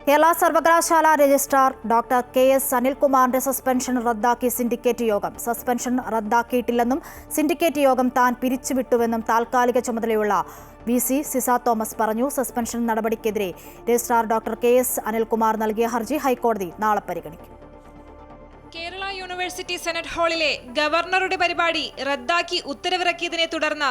കേരള സർവകലാശാല registrar doctor KS. അനിൽകുമാറിന്റെ suspension റദ്ദാക്കി syndicate യോഗം. സസ്പെൻഷൻ റദ്ദാക്കിയിട്ടില്ലെന്നും സിൻഡിക്കേറ്റ് യോഗം താൻ പിരിച്ചുവിട്ടുവെന്നും താൽക്കാലിക ചുമതലയുള്ള വി.സി. സിസ തോമസ് പറഞ്ഞു. സസ്പെൻഷൻ നടപടിക്കെതിരെ രജിസ്ട്രാർ ഡോക്ടർ കെ.എസ്. അനിൽകുമാർ നൽകിയ ഹർജി ഹൈക്കോടതി നാളെ പരിഗണിക്കും. കേരള യൂണിവേഴ്സിറ്റി സെനറ്റ് ഹാളിലെ ഗവർണറുടെ പരിപാടി റദ്ദാക്കി ഉത്തരവിറക്കിയതിനെ തുടർന്ന്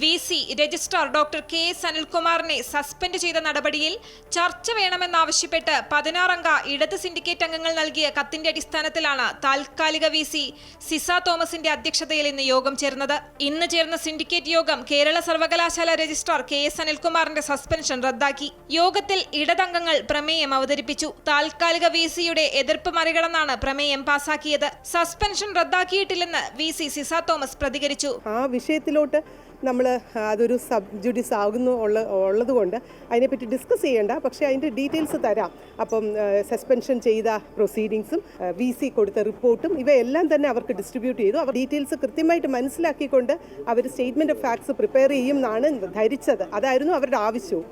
വി.സി. Registrar doctor KS. അനിൽകുമാറിനെ സസ്പെൻഡ് ചെയ്ത നടപടിയിൽ ചർച്ച വേണമെന്നാവശ്യപ്പെട്ട് 16 അംഗ ഇടത് സിൻഡിക്കേറ്റ് അംഗങ്ങൾ നൽകിയ കത്തിന്റെ അടിസ്ഥാനത്തിലാണ് താൽക്കാലിക വി.സി. സിസ തോമസിന്റെ അധ്യക്ഷതയിൽ ഇന്ന് യോഗം ചേർന്നത്. ഇന്ന് ചേർന്ന സിൻഡിക്കേറ്റ് യോഗം കേരള സർവകലാശാല രജിസ്ട്രാർ കെ.എസ്. അനിൽകുമാറിന്റെ സസ്പെൻഷൻ റദ്ദാക്കി. യോഗത്തിൽ ഇടതംഗങ്ങൾ പ്രമേയം അവതരിപ്പിച്ചു. താൽക്കാലിക വി.സിയുടെ എതിർപ്പ് മറികടന്നാണ് പ്രമേയം പാസാക്കിയത്. Suspension റദ്ദാക്കിയിട്ടില്ലെന്ന് VC. സിസ തോമസ് പ്രതികരിച്ചു. ആ വിഷയത്തിലോട്ട് നമ്മൾ അതൊരു സബ് ജുഡീസ് ഉള്ളതുകൊണ്ട് അതിനെപ്പറ്റി ഡിസ്കസ് ചെയ്യേണ്ട, പക്ഷേ അതിൻ്റെ ഡീറ്റെയിൽസ് തരാം. അപ്പം സസ്പെൻഷൻ ചെയ്ത പ്രൊസീഡിങ്സും വി.സി. കൊടുത്ത റിപ്പോർട്ടും ഇവയെല്ലാം തന്നെ അവർക്ക് ഡിസ്ട്രിബ്യൂട്ട് ചെയ്തു. അവർ ഡീറ്റെയിൽസ് കൃത്യമായിട്ട് മനസ്സിലാക്കിക്കൊണ്ട് അവർ സ്റ്റേറ്റ്മെൻറ്റ് ഓഫ് ഫാക്ട്സ് പ്രിപ്പയർ ചെയ്യും എന്നാണ് ധരിച്ചത്. അതായിരുന്നു അവരുടെ ആവശ്യവും.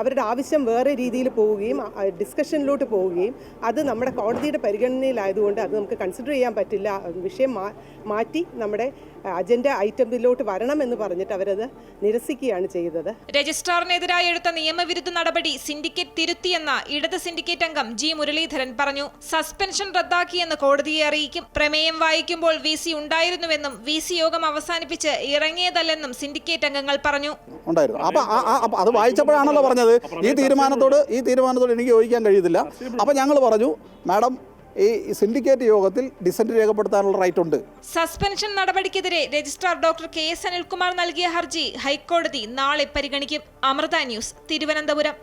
അവരുടെ ആവശ്യം വേറെ രീതിയിൽ പോവുകയും ഡിസ്കഷനിലോട്ട് പോവുകയും അത് നമ്മുടെ കോടതിയുടെ പരിഗണനയിലായതുകൊണ്ട് അത് നമുക്ക് കൺസിഡർ ചെയ്യാൻ പറ്റില്ല, വിഷയം മാറ്റി നമ്മുടെ അജണ്ട ഐറ്റമിലോട്ട് വരണമെന്ന് പറഞ്ഞിട്ട് അവരത് നിരസിക്കുകയാണ് ചെയ്തത്. രജിസ്ട്രാറിനെതിരായി എടുത്ത നിയമവിരുദ്ധ നടപടി സിൻഡിക്കേറ്റ് തിരുത്തിയെന്ന ഇടത് സിൻഡിക്കേറ്റ് അംഗം ജി. മുരളീധരൻ പറഞ്ഞു. സസ്പെൻഷൻ റദ്ദാക്കിയെന്ന് കോടതിയെ അറിയിക്കും. പ്രമേയം വായിക്കുമ്പോൾ വി.സി. ഉണ്ടായിരുന്നുവെന്നും വി.സി. യോഗം അവസാനിപ്പിച്ച് ഇറങ്ങിയതല്ലെന്നും സിൻഡിക്കേറ്റ് അംഗങ്ങൾ പറഞ്ഞു. അത് വായിച്ചപ്പോഴാണല്ലോ പറഞ്ഞത് ഈ തീരുമാനത്തോട് എനിക്ക് യോജിക്കാൻ കഴിയത്തില്ല. അപ്പോൾ ഞങ്ങൾ പറഞ്ഞു, മാഡം ഈ സിൻഡിക്കേറ്റ് യോഗത്തിൽ ഡിസന്റ് രേഖപ്പെടുത്താനുള്ള റൈറ്റ് ഉണ്ട്. സസ്പെൻഷൻ നടപടിക്കെതിരെ രജിസ്ട്രാർ ഡോക്ടർ കെ.എസ്. അനിൽകുമാർ നൽകിയ ഹർജി ഹൈക്കോടതി നാളെ പരിഗണിക്കും. അമൃത ന്യൂസ്, തിരുവനന്തപുരം.